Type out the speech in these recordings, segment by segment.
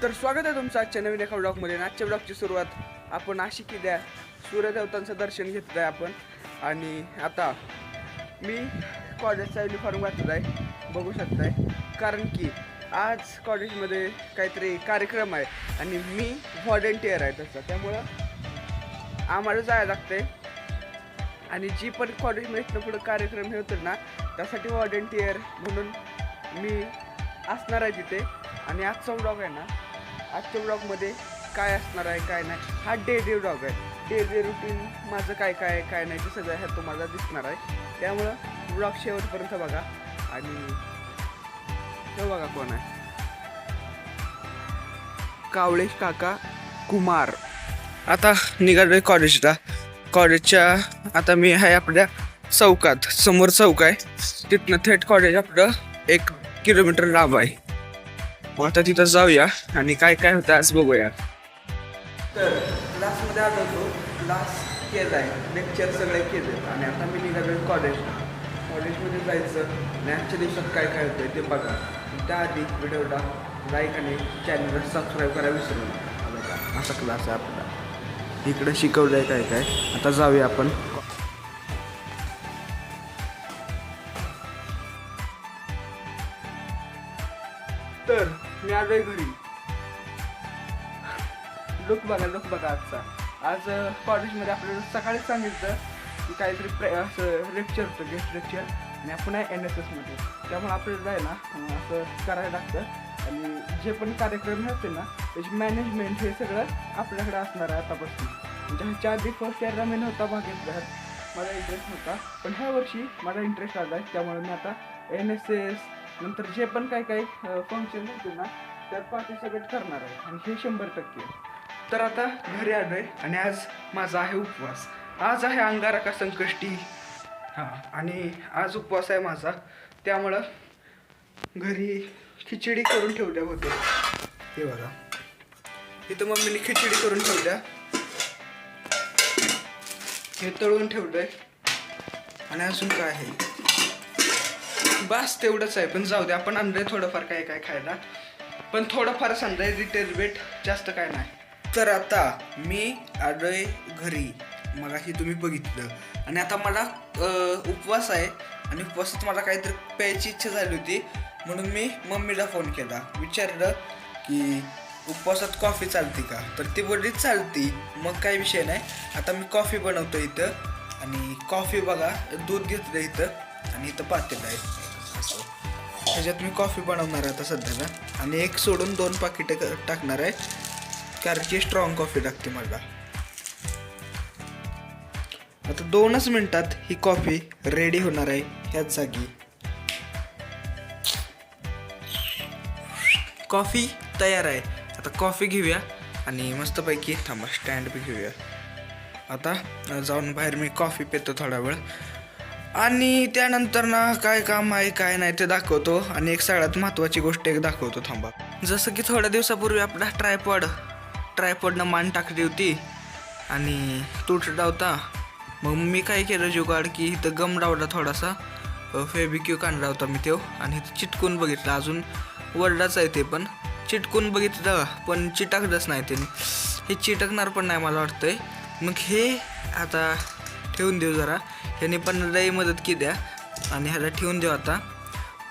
तर स्वागत आहे तुमचं आजच्या नवीन एका ब्लॉगमध्ये. आजच्या ब्लॉगची सुरुवात आपण अशी केली आहे, सूर्यदेवतांचं दर्शन घेतलं आहे आपण. आणि आता मी कॉलेजचा युनिफॉर्म घातला आहे, बघू शकताय. कारण की आज कॉलेजमध्ये काहीतरी कार्यक्रम आहे आणि मी व्हॉलेंटियर आहे तसं, त्यामुळं आम्हाला जायला लागतं आहे. आणि जी पण कॉलेजमध्ये इथनं पुढं कार्यक्रम हे होतं ना, त्यासाठी व्हॉलेंटियर म्हणून मी असणार आहे तिथे. आणि आजचा ब्लॉग आहे ना, आजच्या ब्लॉगमध्ये काय असणार आहे काय नाही, हा डेली ब्लॉग आहे. डेली रुटीन माझं काय काय काय नाही ते सगळं ह्यात तुम्हाला दिसणार आहे. त्यामुळं ब्लॉग शेवटपर्यंत बघा. आणि तो बघा कोण आहे, कावळेश काका कुमार. आता निघालोय कॉलेजला. कॉलेजच्या आता मी आहे आपल्या चौकात, समोर चौक आहे, तिथनं थेट कॉलेज आपलं 1 किलोमीटर लांब आहे. मग आता तिथं जाऊया आणि काय काय होतं आज बघूया. तर क्लासमध्ये आलो होतो, क्लास केला आहे, लेक्चर सगळे केले आणि आता मी निघालो कॉलेजमध्ये जायचं आणि आजच्या दिवसात काय काय होतं ते बघा. त्याआधी व्हिडिओला लाईक आणि चॅनलला सबस्क्राईब करायला विसरू नका. बघा असा क्लास आहे आपला, इकडं शिकवलं आहे काय काय. आता जाऊया आपण. तर मी आलोय घरी. लुक बघा आजचा. आज कॉलेजमध्ये आपल्याला सकाळीच सांगितलं की काहीतरी असं लेक्चर होतं, गेस्ट लेक्चर. आणि आपण आहे NSS मध्ये, त्यामुळे आपल्याला आहे ना असं करायला लागतं. आणि जे पण कार्यक्रम होते ना त्याची मॅनेजमेंट हे सगळं आपल्याकडे असणार आहे आतापासून. म्हणजे ह्याच्या आधी फर्स्ट इयरला मी नव्हता भाग घेतला, मला इंटरेस्ट नव्हता, पण ह्या वर्षी मला इंटरेस्ट आला आहे. त्यामुळे मी आता NSS नंतर जे पण काय काय फंक्शन होते ना त्यात पार्टिसिपेट करणार आहे, आणि हे 100%. तर आता घरी आलो आहे आणि आज माझा आहे उपवास. आज आहे अंगारका संकष्टी. हां, आणि आज उपवास आहे माझा, त्यामुळं घरी खिचडी करून ठेवल्या होत्या. हे बघा, इथं मम्मीने खिचडी करून ठेवल्या, हे तळून ठेवलंय. आणि अजून काय आहे, बस तेवढंच आहे. पण जाऊ दे, आपण आणलंय थोडंफार काय काय खायला, पण थोडंफारच आणलंय, लिटिल बिट, जास्त काय नाही. तर आता मी आलोय घरी, मगाशी तुम्ही बघितलं. आणि आता मला उपवास आहे आणि उपवासात मला काहीतरी प्यायची इच्छा झाली होती, म्हणून मी मम्मीला फोन केला, विचारलं की उपवासात कॉफी चालते का. तर ती बोलली चालती. मग काही विषय नाही, आता मी कॉफी बनवतो इथं. आणि कॉफी बघा, दूध घेतलं इथं आणि इथं पातेलं आहे, ह्याच्यात मी कॉफी बनवणार आहे आता सध्याला. आणि एक सोडून 2 पाकिटं टाकणार आहे, कारण की स्ट्रॉंग कॉफी लागते मला. आता 2च मिनिटात ही कॉफी रेडी होणार आहे ह्याच जागी. कॉफी तयार आहे. आता कॉफी घेऊया आणि मस्तपैकी थांबा स्टँड बी घेऊया. आता जाऊन बाहेर मी कॉफी पितो थोडा वेळ, आणि त्यानंतर ना काय काम आहे काय नाही ते दाखवतो. आणि एक सगळ्यात महत्त्वाची गोष्ट एक दाखवतो, थांबा. जसं की थोड्या दिवसापूर्वी आपला ट्रायपॉडनं मान टाकली होती आणि तुटला होता. मग मी काय केलं जुगाड की इथं गम लावला, थोडासा फेबिक्विक आणला होता मी तो, आणि इथं चिटकून बघितलं. अजून वरडाच आहे ते, पण चिटकून बघितलं पण चिटकलंच नाही त्याने. हे चिटकणार पण नाही मला वाटतंय. मग हे आता ठेवून देऊ जरा, ह्याने पण लई मदत केली आणि ह्याला ठेवून देऊ आता.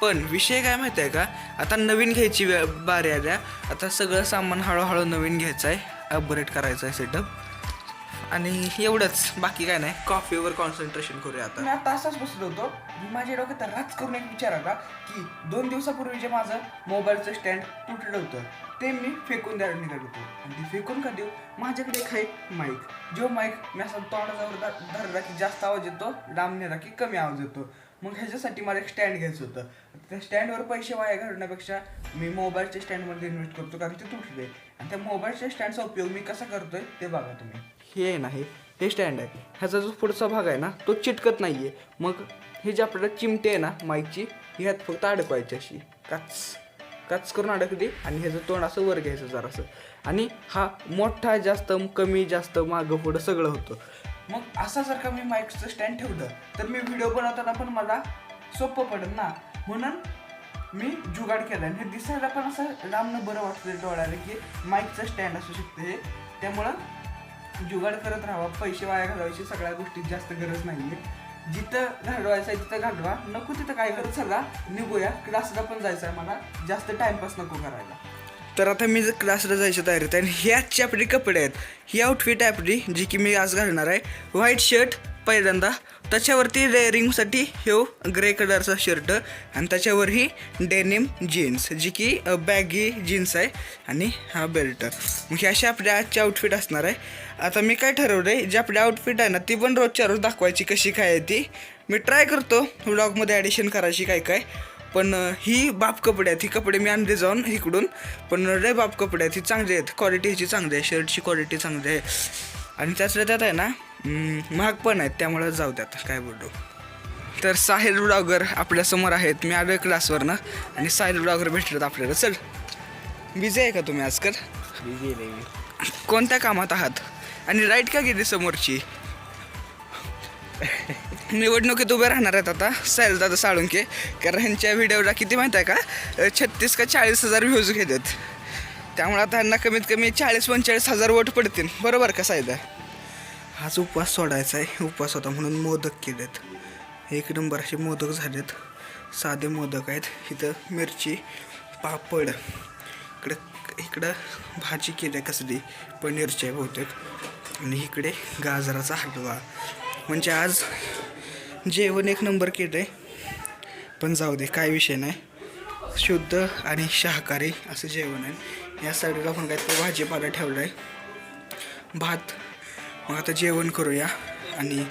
पण विषय काय माहिती आहे का, आता नवीन घ्यायची बारी आल्या. आता सगळं सामान हळूहळू नवीन घ्यायचं आहे, अपग्रेड करायचं आहे सेटअप, आणि एवढंच, बाकी काय नाही. कॉफीवर कॉन्सन्ट्रेशन करूया आता. मी आता असाच बसलो होतो, माझ्या डोक्यात राज करून एक विचार आला की 2 दिवसापूर्वी जे माझं मोबाईलचं स्टँड तुटलं होतं ते मी फेकून द्यायला निघालो होतो. आणि ते फेकून का देऊ, माझ्याकडे एक आहे माईक. जो माईक मी असं तोंडाजवळ धरला की जास्त आवाज येतो, लांब नेला की कमी आवाज येतो. मग ह्याच्यासाठी मला एक स्टँड घ्यायचं होतं. त्या स्टँडवर पैसे वाया घालण्यापेक्षा मी मोबाईलच्या स्टँडमध्ये इन्व्हेस्ट करतो, कारण ते तुटले. आणि त्या मोबाईलच्या स्टँडचा उपयोग मी कसा करतोय ते बघा तुम्ही. हे नाही, हे स्टँड आहे, ह्याचा जो पुढचा भाग आहे ना तो चिटकत नाही आहे. मग हे जे आपल्याला चिमटे आहे ना माईकची, ह्यात फक्त अडकवायची, अशी काच करून अडकली, आणि ह्याचं तोंड असं वर घ्यायचं जरासं. आणि हा मोठा जास्त कमी जास्त मागं पुढं सगळं होतं. मग असं जर का मी माईकचं स्टँड ठेवलं तर मी व्हिडिओ बनवताना पण मला सोपं पडेल ना. म्हणून मी जुगाड केला आणि हे दिसायला पण असं लांबनं बरं वाटतं डोळ्याला की माईकचं स्टँड असू शकतं हे. त्यामुळं जुगाड करत राहावा, पैसे वाया घालवायची सगळ्या गोष्टीत जास्त गरज नाही आहे. जिथं घालवायचं आहे तिथं घालवा, नको तिथं काय करत चला निघूया, क्लासला पण जायचं आहे मला, जास्त टाइमपास नको करायला. तर आता मी जर क्लासला जायची तयारीत आहे आणि ह्याची आपली कपडे आहेत. ही आउटफिट आहे आपली जी की मी आज घालणार आहे. व्हाईट शर्ट पहिल्यांदा, त्याच्यावरती लेअरिंगसाठी ह्यो ग्रे कलरचा शर्ट आणि त्याच्यावरही डेनिम जीन्स जी की बॅगी जीन्स आहे आणि हा बेल्ट. मग हे अशी आपल्या आजची आउटफिट असणार आहे. आता मी काय ठरवलं आहे, जी आपली आउटफिट आहे ना ती पण रोजच्या रोज दाखवायची कशी काय आहे ती. मी ट्राय करतो व्लॉगमध्ये ॲडिशन करायची काय काय. पण ही बाप कपडे आहेत, ही कपडे मी आणले जाऊन इकडून, पण लय बाप कपडे आहेत, ही चांगली आहेत, क्वालिटी ह्याची चांगली आहे, शर्टची क्वालिटी चांगली आहे आणि त्यातल्या त्यात आहे ना महाग पण आहेत, त्यामुळं जाऊ द्यात काय बोलतो. तर साहिल ब्लॉगर आपल्यासमोर आहेत. मी आलो आहे क्लासवरनं आणि साहिल ब्लॉगर भेटलेत आपल्याला. चल, बिझी आहे का तुम्ही आजकाल? बिझी नाही. कोणत्या कामात आहात आणि लाईट का गेली समोरची? निवडणुकीत उभे राहणार आहेत आता साहिलदादा साळुंके, कारण ह्यांच्या व्हिडिओला किती माहीत आहे का 36 का 40 हजार व्ह्यूज घेतात. त्यामुळे आता ह्यांना कमीत कमी 40-45 हजार वोट पडतील, बरोबर का साहिदा? आज उपवास सोडायचा आहे, उपवास होता म्हणून मोदक केलेत. एक नंबर असे मोदक झालेत, साधे मोदक आहेत. इथं मिरची, पापड, इकडं भाजी केली आहे कसली, पनीरची आहे बहुतेक, आणि इकडे गाजराचा हलवा. म्हणजे आज जेवण एक नंबर केलं आहे. पण जाऊ दे, काय विषय नाही, शुद्ध आणि शाकाहारी असं जेवण आहे. या साईडला पण काहीतरी भाजीपाला ठेवला आहे, भात. मग आता जेवण करूया आणि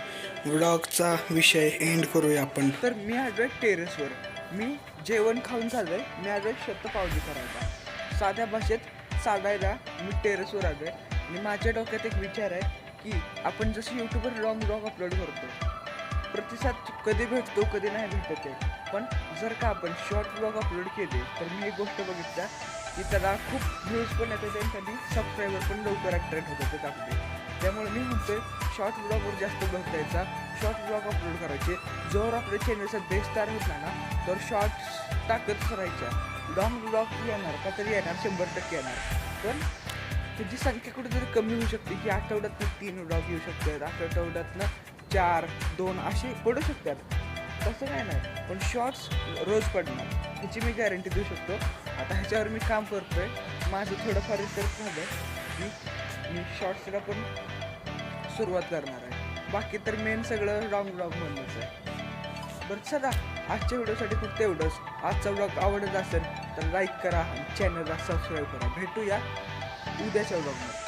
व्लॉगचा विषय एंड करूया आपण. तर मी आलो आहे टेरेसवर, मी जेवण खाऊन झालं आहे, मी आलो आहे शतपावली करायला. साध्या भाषेत सांगायला मी टेरेसवर आलो आहे आणि माझ्या डोक्यात एक विचार आहे की आपण जसं यूट्यूबवर लॉंग व्लॉग अपलोड करतो, प्रतिसाद कधी भेटतो कधी नाही भेटत आहे, पण जर का आपण शॉर्ट व्लॉग अपलोड केले तर मी एक गोष्ट बघितल्या की त्याला खूप व्ह्यूज पण येतात आणि त्यांनी सबस्क्रायबर पण लवकर अट्रॅक्ट होतात आपले. त्यामुळे मी म्हणतोय शॉर्ट व्लॉगवर जास्त भर द्यायचा, शॉर्ट व्लॉग अपलोड करायचे. जोवर आपल्या चॅनलचा बेस तयार होत ना तर शॉर्ट्स टाकत करायच्या. लॉंग व्लॉग येणार का तरी येणार, 100% येणार, पण त्याची संख्या कुठेतरी कमी होऊ शकते की आठवड्यातनं 3 व्लॉग येऊ शकतात, आठवड्यातनं 4, 2 असे पडू शकतात. तसं काय नाही, पण शॉर्ट्स रोज पडणार ह्याची मी गॅरंटी देऊ शकतो. आता ह्याच्यावर मी काम करतो आहे, माझं थोडंफार रिसर्च झालं, मी शॉर्ट्सला पण सुरुवात करणार आहे. बाकी तर मेन सगळं लॉंग व्लॉग म्हणूनच आहे. बरं चला, आजच्या व्हिडिओसाठी फक्त एवढंच. आजचा व्लॉग आवडत असेल तर लाईक करा आणि चॅनलला सबस्क्राईब करा. भेटूया उद्याच्या व्लॉगमध्ये.